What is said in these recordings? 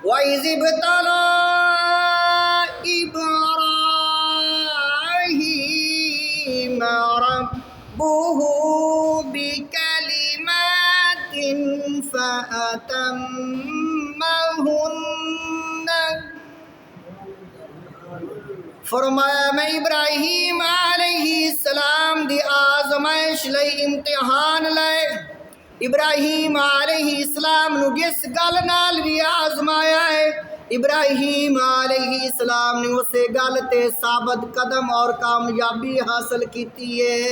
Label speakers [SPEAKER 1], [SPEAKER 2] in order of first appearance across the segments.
[SPEAKER 1] وَإِذِ ابْتَلَى إِبْرَاهِيمَ رَبُّهُ بِكَلِمَاتٍ فَأَتَمَّهُنَّ، فرمایا میں ابراہیم علیہ السلام دی آزمائش لئی امتحان لائے ابراہیم علیہ السلام نو جس گل نال بھی آزمایا ہے ابراہیم علیہ السلام نے اسے گل تے ثابت قدم اور کامیابی حاصل کیتی ہے۔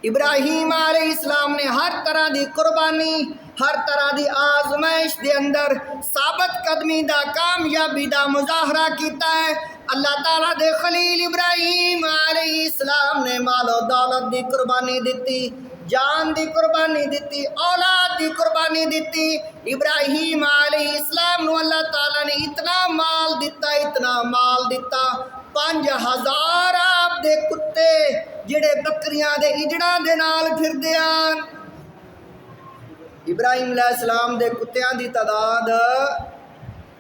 [SPEAKER 1] ابراہیم علیہ السلام نے ہر طرح دی قربانی، ہر طرح دی آزمائش دے اندر ثابت قدمی دا، کامیابی دا مظاہرہ کیتا ہے۔ اللہ تعالیٰ دے خلیل ابراہیم علیہ السلام نے مال و دولت دی قربانی دیتی، جان دی قربانی دیتی، اولاد دی قربانی دیتی۔ ابراہیم علیہ السلام نو اللہ تعالیٰ نے اتنا مال دیتا، اتنا مال دیتا، 5000 آپ دے کتے جڑے بکریاں دے اجڑاں دے نال پھردے آن۔ ابراہیم علیہ السلام دے کتیاں دی تعداد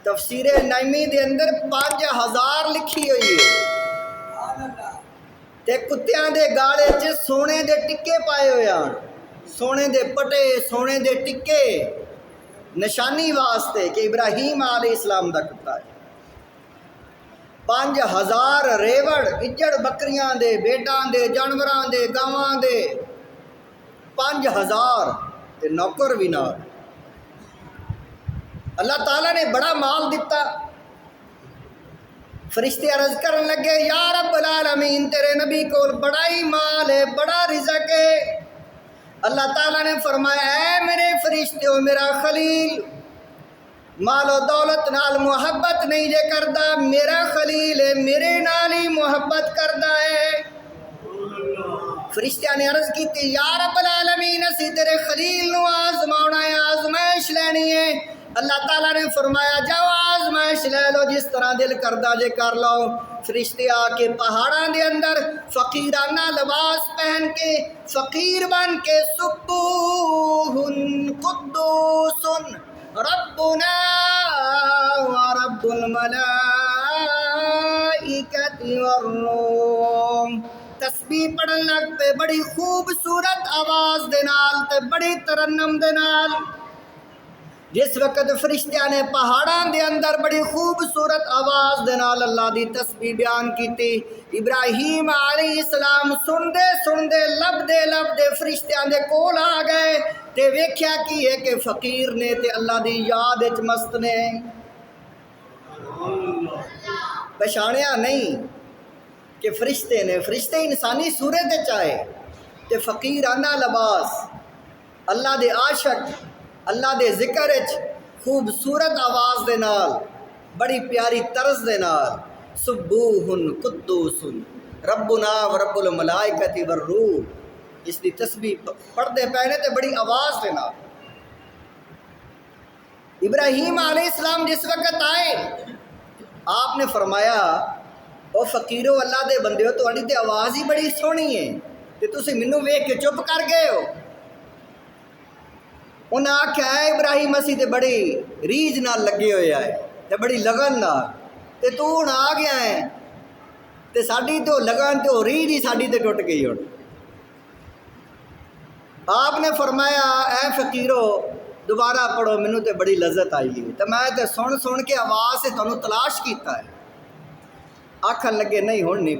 [SPEAKER 1] تفسیر نعیمی دے اندر 5000 لکھی ہوئی ہے، تے کتیاں دے گالے چ سونے دے ٹکے پائے ہوئے ہیں، سونے دے پٹے، سونے دے ٹکے، نشانی واسطے کہ ابراہیم علیہ السلام دا کتا ہے۔ 5000 ریوڑ اجڑ بکریاں دے، بیٹاں دے، جانوراں دے، گاواں دے، 5000 تے نوکر بھی نال۔ اللہ تعالیٰ نے بڑا مال دیتا۔ فرشتے عرض کرن لگے یا رب العالمین تیرے نبی کو بڑا ہی مال ہے، بڑا رزق ہے۔ اللہ تعالیٰ نے فرمایا اے میرے فرشتے ہو، میرا خلیل مال و دولت نال محبت نہیں جے کردا، میرا خلیل ہے، میرے نال ہی محبت کردا ہے۔ فرشتیاں نے عرض کی تھی یا رب العالمین اسی تیرے خلیل نو آزماؤنا ہے، آزمائش لینی ہے۔ اللہ تعالیٰ نے فرمایا جاؤ آزمائش لے لو، جس طرح دل کردہ جے کر لو۔ فرشتے آ کے پہاڑاں دے اندر فقیرانہ لباس پہن کے، فقیر بن کے، سبوح قدوس ربنا ورب الملائکۃ والروح تسبیح پڑھن لگ پہ بڑی خوبصورت آواز دے نال تے بڑی ترنم دے نال۔ جس وقت فرشتیاں نے پہاڑاں دے اندر بڑی خوبصورت آواز دے نال اللہ دی تسبیح بیان کیتی، ابراہیم علیہ السلام سندے لبدے فرشتیاں دے کول آ گئے تے ویکھیا کی ہے کہ فقیر نے تے اللہ دی یاد وچ مست نے، پہچانیا نہیں کہ فرشتے نے، فرشتے انسانی صورت وچ آئے تے فقیرانہ لباس، اللہ دے عاشق، اللہ دے ذکر وچ خوبصورت آواز دے نال، بڑی پیاری طرز دے نال، سبوح قدوس ربنا ورب الملائکۃ والروح، اس دی تسبیح پڑھتے پہنے تے بڑی آواز دے نال۔ ابراہیم علیہ السلام جس وقت آئے آپ نے فرمایا او فقیرو اللہ دے بندیو تہاڈی تے آواز ہی بڑی سونی ہے تے تسی مینوں ویکھ کے چپ کر گئے ہو۔ انہاں آکھیا ہے ابراہیم اسی تے بڑی ریج نال لگے ہوئے آئے تے بڑی لگن نال تے تو ہن آ گیا ہے تے ساڈی تو لگن تے ریج ہی ساڈی تے ٹوٹ گئی ہن۔ آپ نے فرمایا اے فقیرو دوبارہ پڑھو، مینوں تے بڑی لذت آئی ہے تے میں تے سن کے آواز سے تانوں تلاش کیتا ہے۔ آکھن لگے نہیں ہن نہیں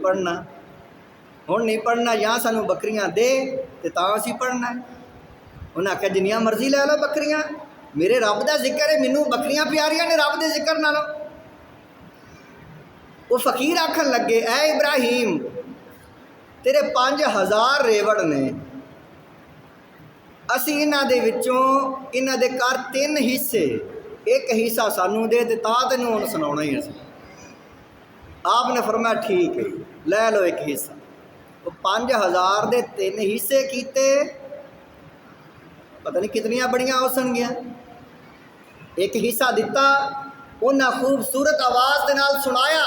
[SPEAKER 1] پڑھنا، یا سانوں بکریاں دے تے تاں اسی پڑھنا ہے۔ انہاں آکھیا جنیاں مرضی لے لو بکریاں، میرے رب دا ذکر ہے، مینوں بکریاں پیاریاں نے رب دے ذکر نالوں۔ وہ فقیر آکھن لگے اے ابراہیم تیرے 5000 ریوڑ نے، اسی انہاں دے وچوں انہاں دے کر 3 حصے، ایک حصہ سانوں دے تے تاں تینوں ہن سناونا ہی اسی۔ آپ نے فرمایا ٹھیک ہے لے لو ایک حصہ۔ وہ 5000 دے 3 حصے کیتے، پتہ نہیں کتنیاں بڑیاں ہو سن گیا۔ ایک حصہ دیتا، انہاں خوبصورت آواز دے نال سنایا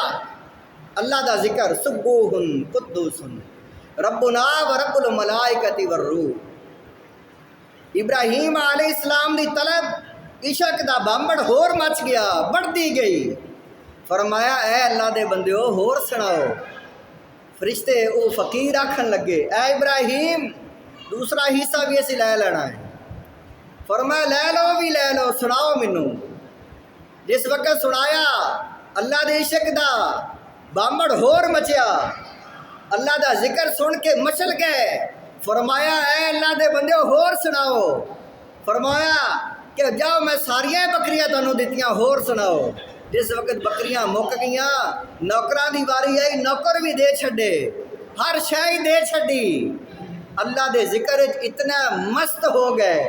[SPEAKER 1] اللہ دا ذکر، سبوح قدوس ربنا ورب الملائکۃ والروح۔ ابراہیم علیہ السلام دی طلب عشق دا بامبڑ ہور مچ گیا، بڑھتی گئی۔ فرمایا اے اللہ دے بندیو ہور سناؤ۔ فرشتے او فقیر آکھن لگے اے ابراہیم دوسرا حصہ بھی اسی لے لینا ہے۔ فرمایا لے لو بھی لے لو، سناؤ مینوں۔ جس وقت سنایا اللہ دے عشق دا بامبڑ ہور مچیا، اللہ دا ذکر سن کے مچل گئے۔ فرمایا اے اللہ دے بندیو ہور سناؤ۔ فرمایا کہ جاؤ میں ساریاں بکریاں تانوں دتیاں، ہور سناؤ۔ جس وقت بکریاں مک گئیاں، نوکراں دی واری آئی، نوکر بھی دے چھڈے، ہر شے دے چھڈی۔ اللہ دے ذکر اتنا مست ہو گئے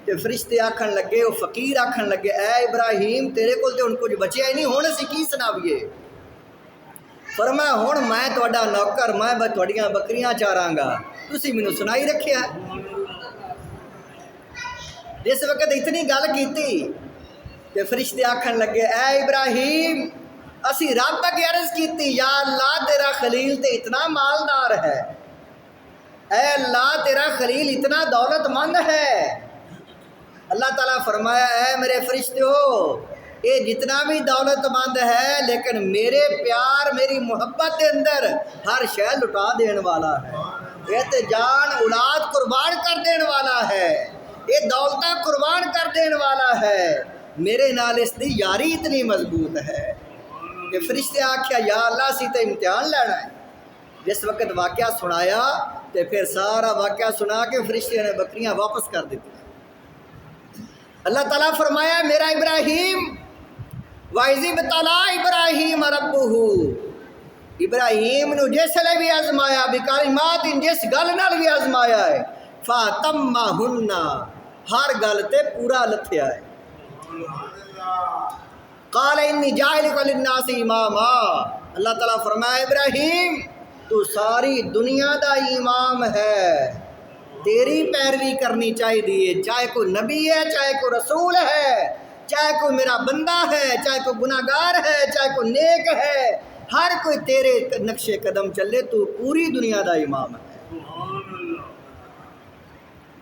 [SPEAKER 1] کہ فرشتے آکھن لگے، وہ فقیر آکھن لگے اے ابراہیم تیرے کول تے ہن کچھ بچیا ہی نہیں، ہن اسی کی سناویے؟ فرمایا ہن میں تہاڈا نوکر، میں تہاڈیاں بکریاں چاراں گا، تسی مینوں سنائی رکھیا۔ جس وقت اتنی گل کیتی کہ فرشتے آکھن لگے اے ابراہیم اسی رب اگے عرض کیتی یا اللہ تیرا خلیل تے اتنا مالدار ہے، اے اللہ تیرا خلیل اتنا دولت مند ہے۔ اللہ تعالیٰ فرمایا اے میرے فرشتو یہ جتنا بھی دولت مند ہے لیکن میرے پیار میری محبت کے اندر ہر شے لٹا دین والا ہے، یہ تے جان اولاد قربان کر دین والا ہے، یہ دولتاں قربان کر دین والا ہے، میرے نال اس دی یاری اتنی مضبوط ہے کہ فرشتے آکھیا یا اللہ سی تے امتحان لینا ہے۔ جس وقت واقعہ سنایا تے پھر سارا واقعہ سنا کے فرشتے نے بکریاں واپس کر دیتی۔ اللہ تعالیٰ فرمایا میرا ابراہیم وَإِذِ ابْتَلَىٰ إِبْرَاهِيمَ رَبُّهُ، ابراہیم نو جس لے بھی آزمایا بکلمات جس گل نال بھی آزمایا ہے فَأَتَمَّهُنَّ، ہر گل تے پورا لتھیا ہے۔ قَالَ إِنِّي جَاعِلُكَ لِلنَّاسِ إِمَامًا، اللہ تعالیٰ فرمایا ابراہیم تو ساری دنیا دا امام ہے، تیری پیروی کرنی چاہیے، چاہے کوئی نبی ہے، چاہے کوئی رسول ہے، چاہے کوئی میرا بندہ ہے، چاہے کوئی گناہگار ہے، چاہے کوئی نیک ہے، ہر کوئی تیرے نقش قدم چلے، تو پوری دنیا دا امام ہے۔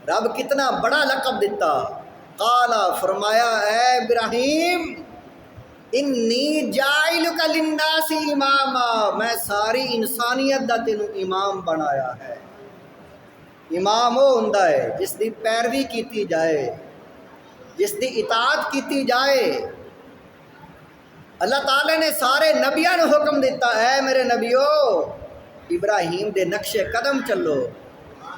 [SPEAKER 1] رب کتنا بڑا لقب دیتا۔ قال فرمایا اے ابراہیم انی جاعلک للناس اماما، میں ساری انسانیت دا تینوں امام بنایا ہے۔ امام وہ ہوندا ہے جس دی پیروی کیتی جائے، جس دی اطاعت کیتی جائے۔ اللہ تعالیٰ نے سارے نبیاں نے حکم دیتا اے میرے نبیو ابراہیم دے نقش قدم چلو،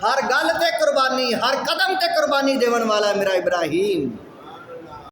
[SPEAKER 1] ہر گل تے قربانی، ہر قدم تے قربانی دیون والا میرا ابراہیم۔